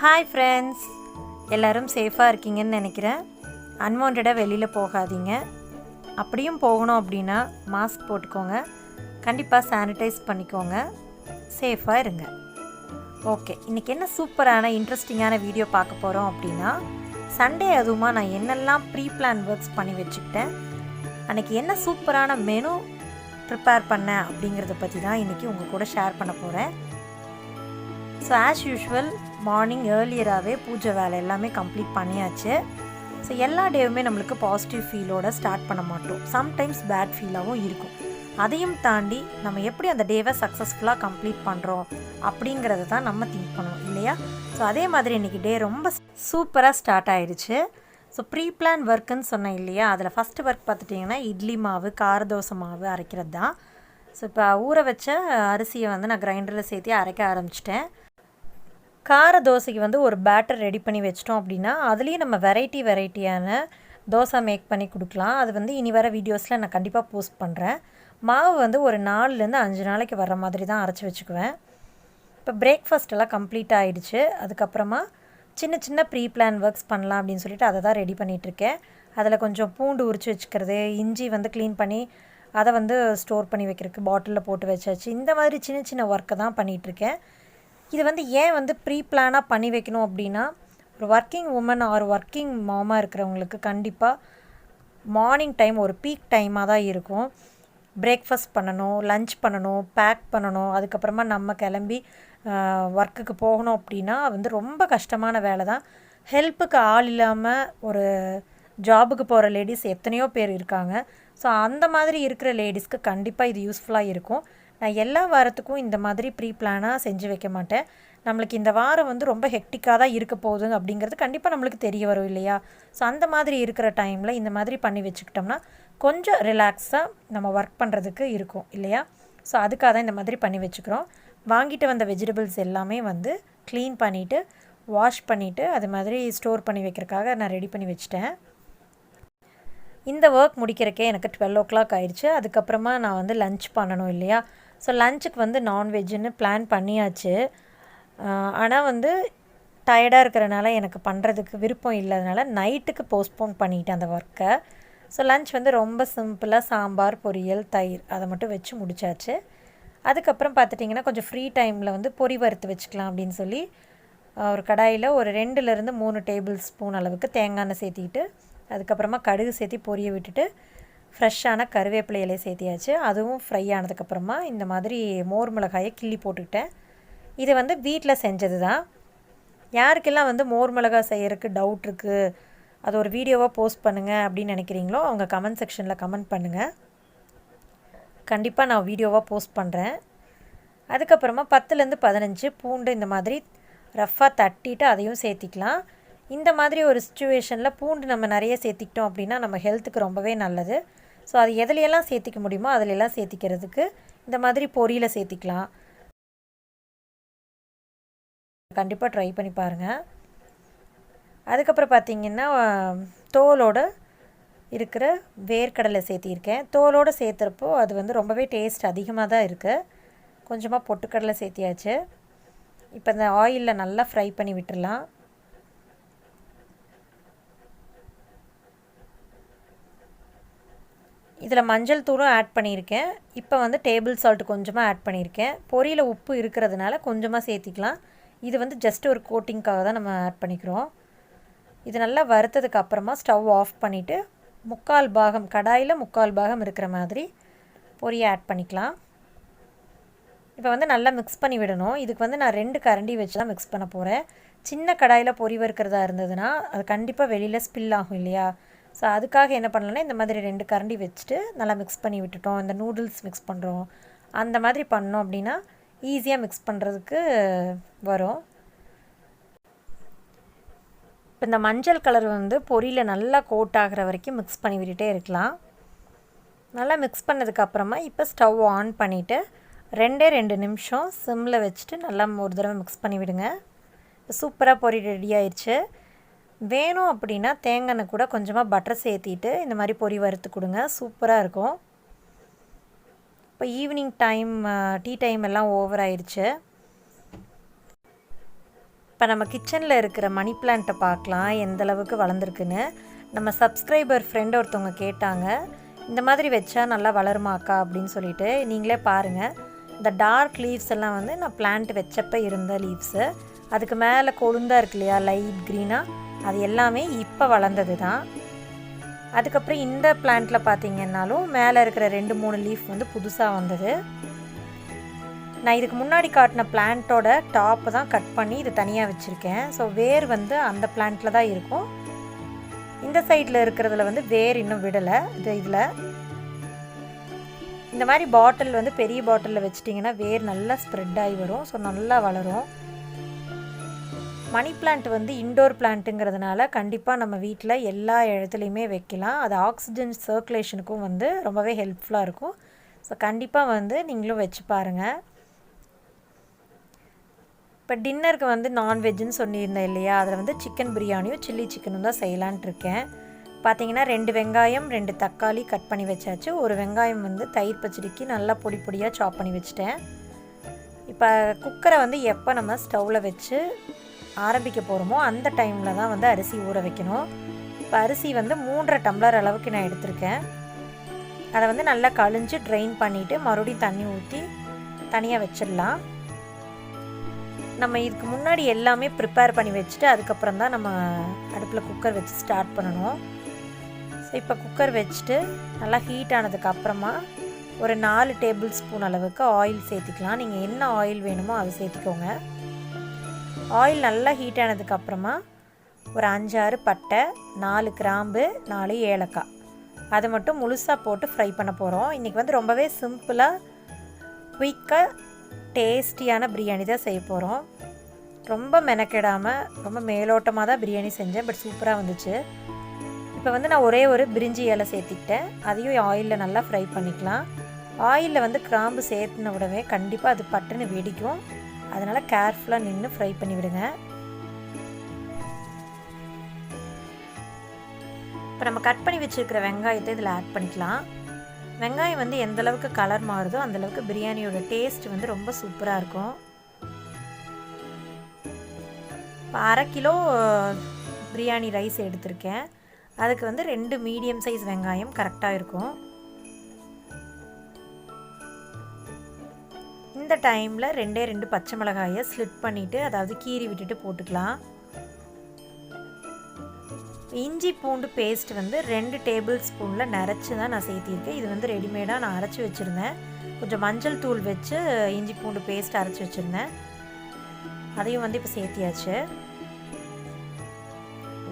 Hi friends, எல்லோரும் சேஃபாக இருக்கீங்கன்னு நினைக்கிறேன். அன்வான்டாக வெளியில் போகாதீங்க. அப்படியும் போகணும் அப்படின்னா மாஸ்க் போட்டுக்கோங்க, கண்டிப்பாக சானிடைஸ் பண்ணிக்கோங்க, சேஃபாக இருங்க. ஓகே, இன்றைக்கி என்ன சூப்பரான இன்ட்ரெஸ்டிங்கான வீடியோ பார்க்க போகிறோம் அப்படின்னா, சண்டே அதுவுமா நான் என்னெல்லாம் ப்ரீ பிளான் ஒர்க்ஸ் பண்ணி வச்சுக்கிட்டேன், அன்றைக்கி என்ன சூப்பரான மெனு ப்ரிப்பேர் பண்ணேன் அப்படிங்கிறத பற்றி தான் இன்றைக்கி உங்கள் கூட ஷேர் பண்ண போகிறேன். ஸோ ஆஸ் யூஷுவல் மார்னிங் ஏர்லியராகவே பூஜை வேலை எல்லாமே கம்ப்ளீட் பண்ணியாச்சு. ஸோ எல்லா டேவுமே நம்மளுக்கு பாசிட்டிவ் ஃபீலோடு ஸ்டார்ட் பண்ண மாட்டோம், சம்டைம்ஸ் பேட் ஃபீலாகவும் இருக்கும். அதையும் தாண்டி நம்ம எப்படி அந்த டேவை சக்ஸஸ்ஃபுல்லாக கம்ப்ளீட் பண்ணுறோம் அப்படிங்கிறத தான் நம்ம திங்க் பண்ணுவோம் இல்லையா? ஸோ அதே மாதிரி இன்றைக்கி டே ரொம்ப சூப்பராக ஸ்டார்ட் ஆகிடுச்சு. ஸோ ப்ரீ பிளான் ஒர்க்குன்னு சொன்னேன் இல்லையா, அதில் ஃபஸ்ட்டு ஒர்க் பார்த்துட்டிங்கன்னா இட்லி மாவு, கார தோசை மாவு அரைக்கிறது தான். ஸோ இப்போ ஊற வச்ச அரிசியை வந்து நான் கிரைண்டரில் சேர்த்து அரைக்க ஆரம்பிச்சிட்டேன். கார தோசைக்கு ஒரு பேட்டர் ரெடி பண்ணி வச்சிட்டோம் அப்படின்னா அதுலேயும் நம்ம வெரைட்டியான தோசை மேக் பண்ணி கொடுக்கலாம். அது இனி வர வீடியோஸில் நான் கண்டிப்பாக போஸ்ட் பண்ணுறேன். மாவு ஒரு 4லேருந்து 5 நாளைக்கு வர மாதிரி தான் அரைச்சி வச்சுக்குவேன். இப்போ பிரேக்ஃபாஸ்ட்டெல்லாம் கம்ப்ளீட் ஆகிடுச்சு. அதுக்கப்புறமா சின்ன ப்ரீ பிளான் ஒர்க்ஸ் பண்ணலாம் அப்படின்னு சொல்லிட்டு அதை தான் ரெடி பண்ணிகிட்ருக்கேன். அதில் கொஞ்சம் பூண்டு உரித்து வச்சுக்கிறது, இஞ்சி க்ளீன் பண்ணி அதை ஸ்டோர் பண்ணி வைக்கிறதுக்கு பாட்டிலில் போட்டு வச்சாச்சு. இந்த மாதிரி சின்ன ஒர்க்கை தான் பண்ணிகிட்ருக்கேன். இது ஏன் ப்ரீ பிளானாக பண்ணி வைக்கணும் அப்படின்னா, ஒரு ஒர்க்கிங் உமன் ஆர் ஒர்க்கிங் மாமாக இருக்கிறவங்களுக்கு கண்டிப்பாக மார்னிங் டைம் ஒரு பீக் டைமாக தான் இருக்கும். பிரேக்ஃபாஸ்ட் பண்ணணும், லன்ச் பண்ணணும், பேக் பண்ணணும், அதுக்கப்புறமா நம்ம கிளம்பி ஒர்க்குக்கு போகணும் அப்படின்னா ரொம்ப கஷ்டமான வேலை தான். ஹெல்ப்புக்கு ஆள் இல்லாமல் ஒரு ஜாபுக்கு போகிற லேடிஸ் எத்தனையோ பேர் இருக்காங்க. ஸோ அந்த மாதிரி இருக்கிற லேடிஸ்க்கு கண்டிப்பாக இது யூஸ்ஃபுல்லாக இருக்கும். நான் எல்லா வாரத்துக்கும் இந்த மாதிரி ப்ரீ பிளானாக செஞ்சு வைக்க மாட்டேன். நம்மளுக்கு இந்த வாரம் ரொம்ப ஹெக்டிக்காக தான் இருக்க போகுது அப்படிங்கிறது கண்டிப்பாக நம்மளுக்கு தெரிய வரும் இல்லையா? ஸோ அந்த மாதிரி இருக்கிற டைமில் இந்த மாதிரி பண்ணி வச்சுக்கிட்டோம்னா கொஞ்சம் ரிலாக்ஸாக நம்ம ஒர்க் பண்ணுறதுக்கு இருக்கும் இல்லையா? ஸோ அதுக்காக தான் இந்த மாதிரி பண்ணி வச்சுக்கிறோம். வாங்கிட்டு வந்த வெஜிடபிள்ஸ் எல்லாமே க்ளீன் பண்ணிவிட்டு வாஷ் பண்ணிவிட்டு அது மாதிரி ஸ்டோர் பண்ணி வைக்கிறதுக்காக நான் ரெடி பண்ணி வச்சுட்டேன். இந்த ஒர்க் முடிக்கிறக்கே எனக்கு 12 o'clock ஆயிடுச்சு. அதுக்கப்புறமா நான் லன்ச் பண்ணணும் இல்லையா? ஸோ லன்ச்சுக்கு நான்வெஜ்ஜுன்னு பிளான் பண்ணியாச்சு. ஆனால் டயர்டாக இருக்கிறனால எனக்கு பண்ணுறதுக்கு விருப்பம் இல்லாதனால நைட்டுக்கு போஸ்ட்போன் பண்ணிட்டேன் அந்த ஒர்க்கை. ஸோ லன்ச் ரொம்ப சிம்பிளாக சாம்பார், பொரியல், தயிர் அதை மட்டும் வச்சு முடித்தாச்சு. அதுக்கப்புறம் பார்த்துட்டிங்கன்னா கொஞ்சம் ஃப்ரீ டைமில் பொரி வறுத்து வச்சுக்கலாம் அப்படின்னு சொல்லி ஒரு கடாயில் ஒரு 2லேருந்து 3 டேபிள் ஸ்பூன் அளவுக்கு தேங்காய் எண்ணெய் சேர்த்திக்கிட்டு அதுக்கப்புறமா கடுகு சேர்த்தி பொரிய விட்டுட்டு ஃப்ரெஷ்ஷான கருவேப்பிலை இலையை சேர்த்தியாச்சு. அதுவும் ஃப்ரை ஆனதுக்கப்புறமா இந்த மாதிரி மோர் மிளகாயை கிள்ளி போட்டுக்கிட்டேன். இது வீட்டில் செஞ்சது தான். யாருக்கெல்லாம் மோர் மிளகாய் செய்கிறதுக்கு டவுட் இருக்குது, அது ஒரு வீடியோவாக போஸ்ட் பண்ணுங்கள் அப்படின்னு நினைக்கிறீங்களோ அவங்க கமெண்ட் செக்ஷனில் கமெண்ட் பண்ணுங்கள், கண்டிப்பாக நான் வீடியோவாக போஸ்ட் பண்ணுறேன். அதுக்கப்புறமா 10லேருந்து 15 பூண்டு இந்த மாதிரி ரஃப்பாக தட்டிட்டு அதையும் சேர்த்திக்கலாம். இந்த மாதிரி ஒரு சிச்சுவேஷனில் பூண்டு நம்ம நிறைய சேர்த்திக்கிட்டோம் அப்படின்னா நம்ம ஹெல்த்துக்கு ரொம்பவே நல்லது. ஸோ அது எதுலையெல்லாம் சேர்த்திக்க முடியுமோ அதிலெல்லாம் சேர்த்திக்கிறதுக்கு இந்த மாதிரி பொரியில் சேர்த்திக்கலாம். கண்டிப்பாக ட்ரை பண்ணி பாருங்கள். அதுக்கப்புறம் பார்த்திங்கன்னா தோலோடு இருக்கிற வேர்க்கடலை சேர்த்திருக்கேன். தோலோடு சேர்த்துறப்போ அது ரொம்பவே டேஸ்ட் அதிகமாக தான் இருக்குது. கொஞ்சமாக பொட்டுக்கடலை சேர்த்தியாச்சு. இப்போ இந்த ஆயிலில் நல்லா ஃப்ரை பண்ணி விட்டுடலாம். இதில் மஞ்சள் தூளும் ஆட் பண்ணியிருக்கேன். இப்போ டேபிள் சால்ட் கொஞ்சமாக ஆட் பண்ணியிருக்கேன். பொரியில் உப்பு இருக்கிறதுனால கொஞ்சமாக சேர்த்திக்கலாம். இது ஜஸ்ட் ஒரு கோட்டிங்காக தான் நம்ம ஆட் பண்ணிக்கிறோம். இது நல்லா வறுத்ததுக்கு அப்புறமா ஸ்டவ் ஆஃப் பண்ணிவிட்டு 3/4 பாகம் கடாயில் 3/4 பாகம் இருக்கிற மாதிரி பொரியை ஆட் பண்ணிக்கலாம். இப்போ நல்லா மிக்ஸ் பண்ணி விடணும். இதுக்கு நான் 2 கரண்டி வச்சு தான் மிக்ஸ் பண்ண போகிறேன். சின்ன கடாயில் பொரி வறுக்கிறதா இருந்ததுன்னா அது கண்டிப்பாக வெளியில் ஸ்பில் ஆகும் இல்லையா? ஸோ அதுக்காக என்ன பண்ணலான்னா இந்த மாதிரி 2 கரண்டி வச்சுட்டு நல்லா மிக்ஸ் பண்ணி விட்டுட்டோம். இந்த நூடுல்ஸ் மிக்ஸ் பண்ணுறோம் அந்த மாதிரி பண்ணோம் அப்படின்னா ஈஸியாக மிக்ஸ் பண்ணுறதுக்கு வரும். இப்போ இந்த மஞ்சள் கலர் பொரியில் நல்லா கோட் ஆகிற வரைக்கும் மிக்ஸ் பண்ணி விட்டுட்டே இருக்கலாம். நல்லா மிக்ஸ் பண்ணதுக்கப்புறமா இப்போ ஸ்டவ் ஆன் பண்ணிவிட்டு 2 நிமிஷம் சிம்மில் வச்சுட்டு நல்லா ஒரு தடவை மிக்ஸ் பண்ணி விடுங்க. சூப்பராக பொரி ரெடி ஆயிடுச்சு. வேணும் அப்படின்னா தேங்காய் எண்ணெய் கூட கொஞ்சமாக பட்டர் சேர்த்திட்டு இந்த மாதிரி பொரி வறுத்து கொடுங்க, சூப்பராக இருக்கும். இப்போ ஈவினிங் டைம் டீ டைம் எல்லாம் ஓவர் ஆயிடுச்சு. இப்போ நம்ம கிச்சனில் இருக்கிற மணி பிளான்ட்டை பார்க்கலாம் எந்த அளவுக்கு வளர்ந்துருக்குன்னு. நம்ம சப்ஸ்கிரைபர் ஃப்ரெண்ட் ஒருத்தவங்க கேட்டாங்க, இந்த மாதிரி வச்சா நல்லா வளருமாக்கா அப்படின்னு சொல்லிட்டு. நீங்களே பாருங்கள், இந்த டார்க் லீவ்ஸ் எல்லாம் வந்து நான் பிளான்ட் வச்சப்போ இருந்த லீவ்ஸு. அதுக்கு மேலே கொழுந்தாக இருக்கு இல்லையா, லைட் க்ரீனாக, அது எல்லாமே இப்போ வளர்ந்தது தான். அதுக்கப்புறம் இந்த பிளான்ட்டில் பார்த்திங்கன்னாலும் மேலே இருக்கிற 2-3 லீஃப் வந்து புதுசாக வந்தது. நான் இதுக்கு முன்னாடி காட்டின பிளான்ட்டோட டாப்பை தான் கட் பண்ணி இது தனியாக வச்சுருக்கேன். ஸோ வேர் வந்து அந்த பிளான்ட்டில் தான் இருக்கும். இந்த சைடில் இருக்கிறதுல வந்து வேர் இன்னும் விடலை. இதில் இந்த மாதிரி பாட்டில் வந்து பெரிய பாட்டிலில் வச்சிட்டிங்கன்னா வேர் நல்லா ஸ்ப்ரெட் ஆகி வரும். ஸோ நல்லா வளரும். மணி பிளான்ட் வந்து இன்டோர் பிளான்ட்டுங்கிறதுனால கண்டிப்பாக நம்ம வீட்டில் எல்லா இடத்துலையுமே வைக்கலாம். அது ஆக்சிஜன் சர்க்குலேஷனுக்கும் வந்து ரொம்பவே ஹெல்ப்ஃபுல்லாக இருக்கும். ஸோ கண்டிப்பாக வந்து நீங்களும் வச்சு பாருங்கள். இப்போ டின்னருக்கு வந்து நான்வெஜ்ஜுன்னு சொல்லியிருந்தேன் இல்லையா, அதில் வந்து சிக்கன் பிரியாணியும் சில்லி சிக்கனும் தான் செய்யலான்ட்டு இருக்கேன். பார்த்தீங்கன்னா 2 வெங்காயம் 2 தக்காளி கட் பண்ணி வச்சாச்சு. ஒரு வெங்காயம் வந்து தயிர் பச்சடிக்கு நல்லா பொடி பொடியாக சாப் பண்ணி வச்சுட்டேன். இப்போ குக்கரை வந்து எப்போ நம்ம ஸ்டவ்வில் வச்சு ஆரம்பிக்க போகிறோமோ அந்த டைமில் தான் வந்து அரிசி ஊற வைக்கணும். இப்போ அரிசி வந்து 3.5 டம்ளர் அளவுக்கு நான் எடுத்திருக்கேன். அதை வந்து நல்லா கழிஞ்சு ட்ரெயின் பண்ணிவிட்டு மறுபடியும் தண்ணி ஊற்றி தனியாக வச்சிடலாம். நம்ம இதுக்கு முன்னாடி எல்லாமே ப்ரிப்பேர் பண்ணி வச்சுட்டு அதுக்கப்புறம் தான் நம்ம அடுப்பில் குக்கர் வச்சு ஸ்டார்ட் பண்ணணும். ஸோ இப்போ குக்கர் வச்சுட்டு நல்லா ஹீட் ஆனதுக்கப்புறமா ஒரு 4 டேபிள் ஸ்பூன் அளவுக்கு ஆயில் சேர்த்திக்கலாம். நீங்கள் என்ன ஆயில் வேணுமோ அதை சேர்த்திக்கோங்க. ஆயில் நல்லா ஹீட் ஆனதுக்கப்புறமா ஒரு 5-6 பட்டை, 4 கிராம்பு, 4 ஏலக்காய் அதை மட்டும் முழுசாக போட்டு ஃப்ரை பண்ண போகிறோம். இன்றைக்கி வந்து ரொம்பவே சிம்பிளாக குயிக்காக டேஸ்டியான பிரியாணி தான் செய்ய போகிறோம். ரொம்ப மெனக்கெடாமல் ரொம்ப மேலோட்டமாக தான் பிரியாணி செஞ்சேன். பட் சூப்பராக வந்துச்சு. இப்போ வந்து நான் ஒரே ஒரு பிரிஞ்சி இலை சேர்த்திக்கிட்டேன். அதையும் ஆயிலில் நல்லா ஃப்ரை பண்ணிக்கலாம். ஆயிலில் வந்து கிராம்பு சேர்த்துன விடவே கண்டிப்பாக அது பட்டுன்னு வெடிக்கும். அதனால் கேர்ஃபுல்லாக நின்று ஃப்ரை பண்ணி விடுங்க. இப்போ நம்ம கட் பண்ணி வச்சுருக்கிற வெங்காயத்தை இதில் ஆட் பண்ணிக்கலாம். வெங்காயம் வந்து எந்தளவுக்கு கலர் மாறுதோ அந்தளவுக்கு பிரியாணியோட டேஸ்ட் வந்து ரொம்ப சூப்பராக இருக்கும். இப்போ 1/2 கிலோ பிரியாணி ரைஸ் எடுத்திருக்கேன். அதுக்கு வந்து 2 மீடியம் சைஸ் வெங்காயம் கரெக்டாக இருக்கும். இந்த டைமில் 2 பச்சை மிளகாயை ஸ்லிட் பண்ணிவிட்டு, அதாவது கீறி விட்டுட்டு போட்டுக்கலாம். இஞ்சி பூண்டு பேஸ்ட் வந்து 2 டேபிள் ஸ்பூனில் நிறச்சி தான் நான் சேர்த்திருக்கேன். இது வந்து ரெடிமேடாக நான் அரைச்சி வச்சுருந்தேன். கொஞ்சம் மஞ்சள் தூள் வச்சு இஞ்சி பூண்டு பேஸ்ட் அரைச்சி வச்சுருந்தேன். அதையும் வந்து இப்போ சேர்த்தியாச்சு.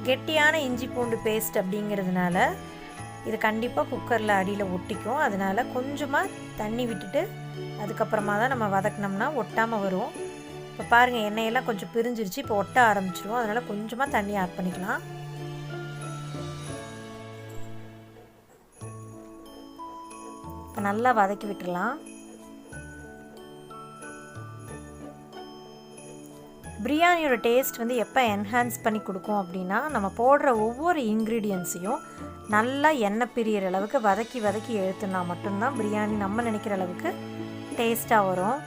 கெட்டியான இஞ்சி பூண்டு பேஸ்ட் அப்படிங்கிறதுனால இது கண்டிப்பாக குக்கரில் அடியில் ஒட்டிக்கும். அதனால் கொஞ்சமாக தண்ணி விட்டுட்டு அதுக்கப்புறமா தான் நம்ம வதக்கினோம்னா ஒட்டாமல் வரும். இப்போ பாருங்கள், எண்ணெயெல்லாம் கொஞ்சம் பிரிஞ்சிருச்சு. இப்போ ஒட்ட ஆரம்பிச்சிடும். அதனால் கொஞ்சமாக தண்ணி ஆட் பண்ணிக்கலாம். இப்போ நல்லா வதக்கி விட்டுடலாம். பிரியாணியோட டேஸ்ட் வந்து எப்போ என்ஹான்ஸ் பண்ணி கொடுக்கும் அப்படின்னா, நம்ம போடுற ஒவ்வொரு இன்க்ரீடியன்ஸையும் நல்லா எண்ணெய் பிரியிற அளவுக்கு வதக்கி வதக்கி எடுத்துனா மட்டும்தான் பிரியாணி நம்ம நினைக்கிற அளவுக்கு டேஸ்ட்டாக வரும்.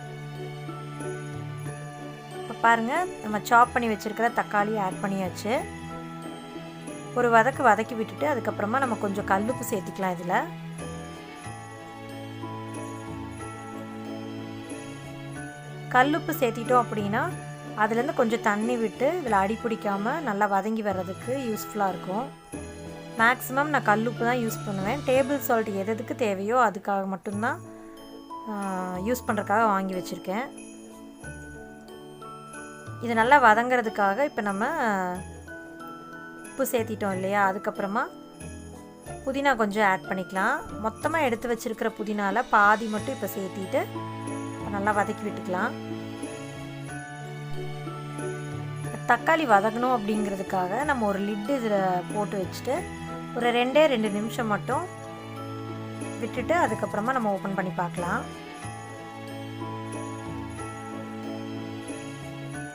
இப்போ பாருங்கள், நம்ம சாப் பண்ணி வச்சுருக்கிற தக்காளி ஆட் பண்ணியாச்சு. ஒரு வதக்கி விட்டுட்டு அதுக்கப்புறமா நம்ம கொஞ்சம் கல்லுப்பு சேர்த்திக்கலாம். இதில் கல்லுப்பு சேர்த்திட்டோம் அப்படின்னா அதுலேருந்து கொஞ்சம் தண்ணி விட்டு இதில் அடி பிடிக்காமல் நல்லா வதங்கி வர்றதுக்கு யூஸ்ஃபுல்லாக இருக்கும். மேக்ஸிமம் நான் கல்லுப்பு தான் யூஸ் பண்ணுவேன். டேபிள் சால்ட் எதுக்கு தேவையோ அதுக்காக மட்டும்தான் யூஸ் பண்ணுறதுக்காக வாங்கி வச்சுருக்கேன். இது நல்லா வதங்கிறதுக்காக இப்போ நம்ம உப்பு சேர்த்திட்டோம் இல்லையா, அதுக்கப்புறமா புதினா கொஞ்சம் ஆட் பண்ணிக்கலாம். மொத்தமாக எடுத்து வச்சுருக்கிற புதினாவில் பாதி மட்டும் இப்போ சேர்த்திட்டு நல்லா வதக்கி விட்டுக்கலாம். தக்காளி வதங்கணும் அப்படிங்கிறதுக்காக நம்ம ஒரு லிட்டு இதில் போட்டு வச்சுட்டு ஒரு 2 நிமிஷம் மட்டும் விட்டுட்டு அதுக்கப்புறமா நம்ம ஓப்பன் பண்ணி பார்க்கலாம்.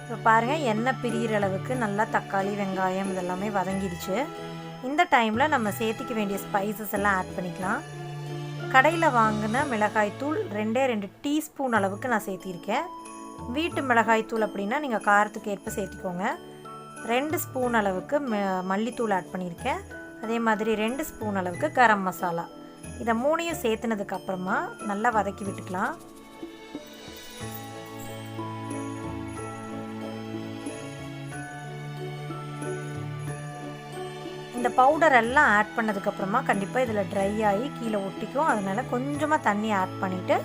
இப்போ பாருங்கள், எண்ணெய் பிரியிற அளவுக்கு நல்லா தக்காளி வெங்காயம் இதெல்லாமே வதங்கிடுச்சு. இந்த டைமில் நம்ம சேர்த்திக்க வேண்டிய ஸ்பைசஸ் எல்லாம் ஆட் பண்ணிக்கலாம். கடையில் வாங்கின மிளகாய் தூள் 2 டீஸ்பூன் அளவுக்கு நான் சேர்த்திருக்கேன். வீட்டு மிளகாய் தூள் அப்படின்னா நீங்கள் காரத்துக்கு ஏற்ப சேர்த்திக்கோங்க. 2 ஸ்பூன் அளவுக்கு மல்லித்தூள் ஆட் பண்ணியிருக்கேன். அதே மாதிரி 2 ஸ்பூன் அளவுக்கு கரம் மசாலா. இதை 3யும் சேர்த்துனதுக்கப்புறமா நல்லா வதக்கி விட்டுக்கலாம். இந்த பவுடர் எல்லாம் ஆட் பண்ணதுக்கப்புறமா கண்டிப்பாக இதில் ட்ரை ஆகி கீழே ஒட்டிக்கும். அதனால் கொஞ்சமாக தண்ணி ஆட் பண்ணிவிட்டு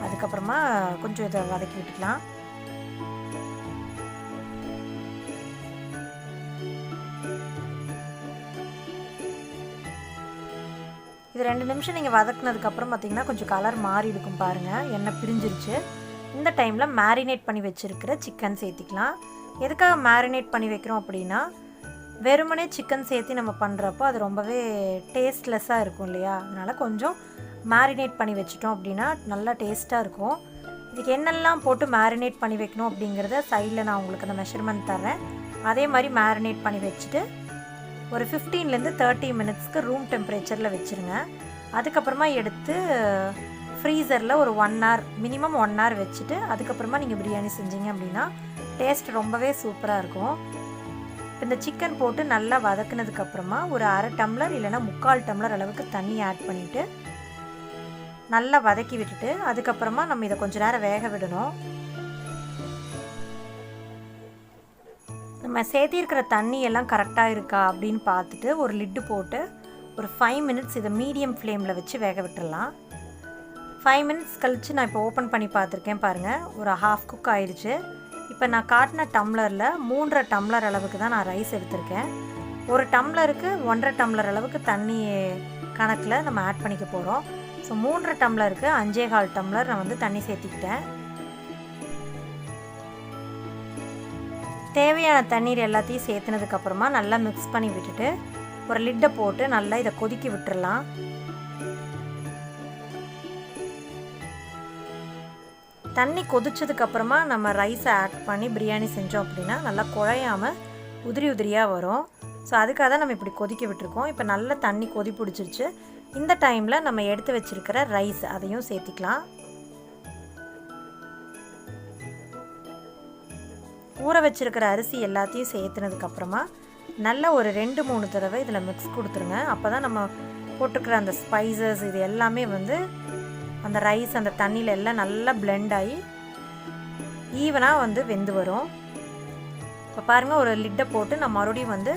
அதுக்கப்புறமா கொஞ்சம் இதை வதக்கி விட்டுக்கலாம். இது 2 நிமிஷம் நீங்கள் வதக்குனதுக்கப்புறம் பார்த்திங்கன்னா கொஞ்சம் கலர் மாறி இருக்கும் பாருங்கள், எண்ணெய் பிரிஞ்சிருச்சு. இந்த டைமில் மேரினேட் பண்ணி வச்சுருக்கிற சிக்கன் சேர்த்திக்கலாம். எதுக்காக மேரினேட் பண்ணி வைக்கிறோம் அப்படின்னா, வெறுமனே சிக்கன் சேர்த்து நம்ம பண்ணுறப்போ அது ரொம்பவே டேஸ்ட்லெஸ்ஸாக இருக்கும் இல்லையா? அதனால் கொஞ்சம் மேரினேட் பண்ணி வச்சிட்டோம் அப்படின்னா நல்லா டேஸ்ட்டாக இருக்கும். இதுக்கு என்னெல்லாம் போட்டு மேரினேட் பண்ணி வைக்கணும் அப்படிங்கிறத சைடில் நான் உங்களுக்கு அந்த மெஷர்மெண்ட் தரேன். அதே மாதிரி மேரினேட் பண்ணி வச்சுட்டு ஒரு 15லேருந்து 30 மினிட்ஸ்க்கு ரூம் டெம்பரேச்சரில் வச்சுருங்க. அதுக்கப்புறமா எடுத்து ஃப்ரீசரில் ஒரு 1 hour மினிமம் 1 hour வச்சுட்டு அதுக்கப்புறமா நீங்கள் பிரியாணி செஞ்சீங்க அப்படின்னா டேஸ்ட் ரொம்பவே சூப்பராக இருக்கும். இந்த சிக்கன் போட்டு நல்லா வதக்குனதுக்கப்புறமா ஒரு 1/2 டம்ளர் இல்லைனா 3/4 டம்ளர் அளவுக்கு தண்ணி ஆட் பண்ணிவிட்டு நல்லா வதக்கி விட்டுட்டு அதுக்கப்புறமா நம்ம இதை கொஞ்சம் நேரம் வேக விடணும். நம்ம சேர்த்திருக்கிற தண்ணி எல்லாம் கரெக்டாக இருக்கா அப்படின்னு பார்த்துட்டு ஒரு லிட்டு போட்டு ஒரு 5 மினிட்ஸ் இதை மீடியம் ஃப்ளேமில் வச்சு வேக விட்டுடலாம். 5 மினிட்ஸ் கழித்து நான் இப்போ ஓப்பன் பண்ணி பார்த்துருக்கேன் பாருங்கள், ஒரு ஹாஃப் குக் ஆயிடுச்சு. இப்போ நான் காட்டின டம்ளரில் 3.5 டம்ளர் அளவுக்கு தான் நான் ரைஸ் எடுத்திருக்கேன். ஒரு டம்ளருக்கு 1.5 டம்ளர் அளவுக்கு தண்ணி கணக்கில் நம்ம ஆட் பண்ணிக்க போகிறோம். ஸோ 3.5 டம்ளருக்கு 5.25 டம்ளர் நான் வந்து தண்ணி சேர்த்திக்கிட்டேன். தேவையான தண்ணீர் எல்லாத்தையும் சேர்த்துனதுக்கப்புறமா நல்லா மிக்ஸ் பண்ணி விட்டுட்டு ஒரு லிட்டை போட்டு நல்லா இதை கொதிக்க விட்டுறலாம். தண்ணி கொதிச்சதுக்கப்புறமா நம்ம ரைஸை ஆட் பண்ணி பிரியாணி செஞ்சோம் அப்படின்னா நல்லா குழையாமல் உதிரி உதிரியாக வரும். ஸோ அதுக்காக தான் நம்ம இப்படி கொதிக்க விட்டுருக்கோம். இப்போ நல்லா தண்ணி கொதி பிடிச்சிருச்சு. இந்த டைமில் நம்ம எடுத்து வச்சுருக்கிற ரைஸ் அதையும் சேர்த்திக்கலாம். ஊற வச்சுருக்கிற அரிசி எல்லாத்தையும் சேர்த்துனதுக்கப்புறமா நல்லா ஒரு 2-3 தடவை இதில் மிக்ஸ் கொடுத்துருங்க. அப்போ தான் நம்ம போட்டுக்கிற அந்த ஸ்பைசஸ் இது எல்லாமே வந்து அந்த ரைஸ் அந்த தண்ணியில் எல்லாம் நல்லா பிளெண்ட் ஆகி ஈவனாக வந்து வெந்து வரும். இப்போ பாருங்கள், ஒரு லிட்டை போட்டு நான் மறுபடியும் வந்து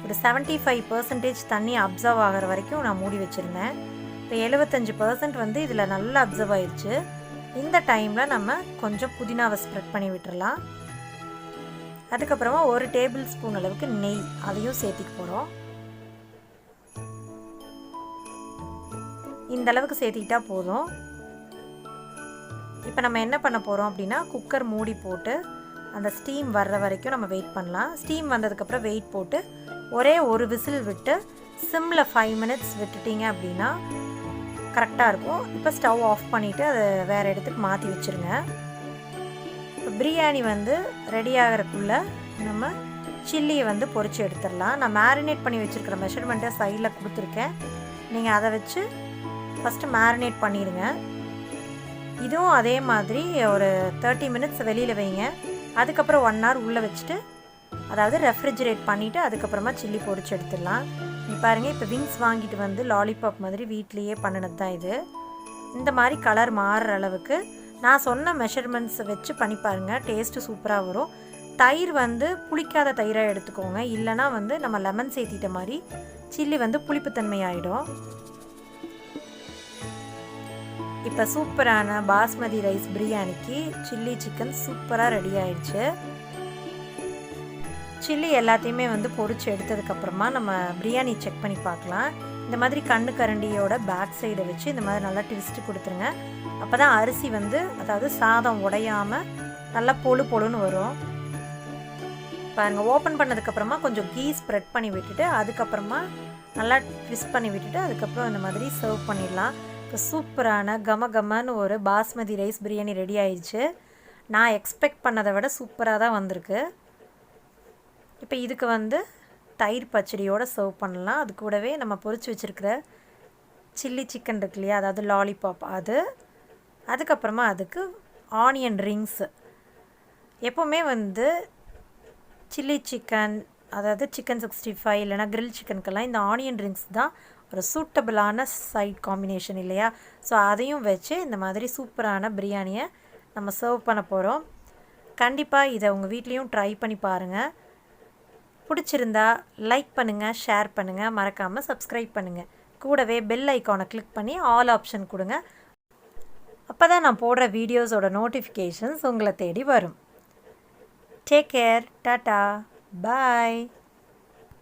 ஒரு 75% தண்ணி அப்சர்வ் ஆகிற வரைக்கும் நான் மூடி வச்சுருந்தேன். இப்போ 75% வந்து இதில் நல்லா அப்சர்வ் ஆயிடுச்சு. இந்த டைமில் நம்ம கொஞ்சம் புதினாவை ஸ்ப்ரெட் பண்ணி விட்டுறலாம். அதுக்கப்புறமா 1 டேபிள் ஸ்பூன் அளவுக்கு நெய் அதையும் சேர்த்திக்க போகிறோம். இந்த அளவுக்கு சேர்த்திக்கிட்டா போதும். இப்போ நம்ம என்ன பண்ண போகிறோம் அப்படின்னா குக்கர் மூடி போட்டு அந்த ஸ்டீம் வர்ற வரைக்கும் நம்ம வெயிட் பண்ணலாம். ஸ்டீம் வந்ததுக்கப்புறம் வெயிட் போட்டு ஒரே ஒரு விசில் விட்டு சிம்மில் 5 மினிட்ஸ் விட்டுட்டிங்க அப்படின்னா கரெக்டாக இருக்கும். இப்போ ஸ்டவ் ஆஃப் பண்ணிவிட்டு அதை வேறு இடத்துக்கு மாற்றி வச்சுருங்க. இப்போ பிரியாணி வந்து ரெடி ஆகிறதுக்குள்ளே நம்ம சில்லியை வந்து பொரித்து எடுத்துடலாம். நான் மேரினேட் பண்ணி வச்சுருக்கிற மெஷர்மெண்ட்டை சைடில் கொடுத்துருக்கேன். நீங்கள் அதை வச்சு ஃபஸ்ட்டு மேரினேட் பண்ணிடுங்க. இதுவும் அதே மாதிரி ஒரு 30 மினிட்ஸ் வெளியில் வைங்க. அதுக்கப்புறம் 1 hour உள்ளே வச்சுட்டு அதாவது ரெஃப்ரிஜரேட் பண்ணிவிட்டு அதுக்கப்புறமா சில்லி பொரிச்சு எடுத்துடலாம். பாருங்கள், இப்போ விங்ஸ் வாங்கிட்டு வந்து லாலிபாப் மாதிரி வீட்லேயே பண்ணினது தான் இது. இந்த மாதிரி கலர் மாறுற அளவுக்கு நான் சொன்ன மெஷர்மெண்ட்ஸை வச்சு பண்ணி பாருங்கள், டேஸ்ட்டு சூப்பராக வரும். தயிர் வந்து புளிக்காத தயிராக எடுத்துக்கோங்க, இல்லைனா வந்து நம்ம லெமன் சேர்த்திட்ட மாதிரி சில்லி வந்து புளிப்புத்தன்மை ஆகிடும். இப்போ சூப்பரான பாஸ்மதி ரைஸ் பிரியாணிக்கு சில்லி சிக்கன் சூப்பராக ரெடி ஆயிடுச்சு. சில்லி எல்லாத்தையுமே வந்து பொரிச்சு எடுத்ததுக்கப்புறமா நம்ம பிரியாணி செக் பண்ணி பார்க்கலாம். இந்த மாதிரி கண்ணு கரண்டியோட பேக் சைடை வச்சு இந்த மாதிரி நல்லா ட்விஸ்ட்டு கொடுத்துருங்க. அப்போ தான் அரிசி வந்து அதாவது சாதம் உடையாமல் நல்லா பொழு பொழுன்னு வரும். பாருங்கள், ஓப்பன் பண்ணதுக்கப்புறமா கொஞ்சம் கீ ஸ்ப்ரெட் பண்ணி விட்டுட்டு அதுக்கப்புறமா நல்லா ட்விஸ்ட் பண்ணி விட்டுட்டு அதுக்கப்புறம் இந்த மாதிரி சர்வ் பண்ணிடலாம். இப்போ சூப்பரான கமன்னு ஒரு பாஸ்மதி ரைஸ் பிரியாணி ரெடி ஆயிடுச்சு. நான் எக்ஸ்பெக்ட் பண்ணதை விட சூப்பராக தான் வந்திருக்கு. இப்போ இதுக்கு வந்து தயிர் பச்சடியோடு சர்வ் பண்ணலாம். அது கூடவே நம்ம பொரிச்சு வச்சுருக்கிற சில்லி சிக்கன் இருக்கு இல்லையா, அதாவது லாலிபாப் அது, அதுக்கப்புறமா அதுக்கு ஆனியன் ரிங்ஸு எப்போவுமே வந்து சில்லி சிக்கன், அதாவது சிக்கன் 65 இல்லைனா கிரில் சிக்கனுக்கெல்லாம் இந்த ஆனியன் ரிங்ஸ் தான் ஒரு சூட்டபிளான சைட் காம்பினேஷன் இல்லையா? ஸோ அதையும் வச்சு இந்த மாதிரி சூப்பரான பிரியாணியை நம்ம சர்வ் பண்ண போகிறோம். கண்டிப்பாக இதை உங்கள் வீட்லேயும் ட்ரை பண்ணி பாருங்கள். பிடிச்சிருந்தா லைக் பண்ணுங்கள், ஷேர் பண்ணுங்கள், மறக்காமல் சப்ஸ்கிரைப் பண்ணுங்கள். கூடவே பெல் ஐக்கானை கிளிக் பண்ணி ஆல் ஆப்ஷன் கொடுங்க. அப்போ தான் நான் போடுற வீடியோஸோட நோட்டிஃபிகேஷன்ஸ் உங்களை தேடி வரும். டேக் கேர், டாட்டா, பாய்.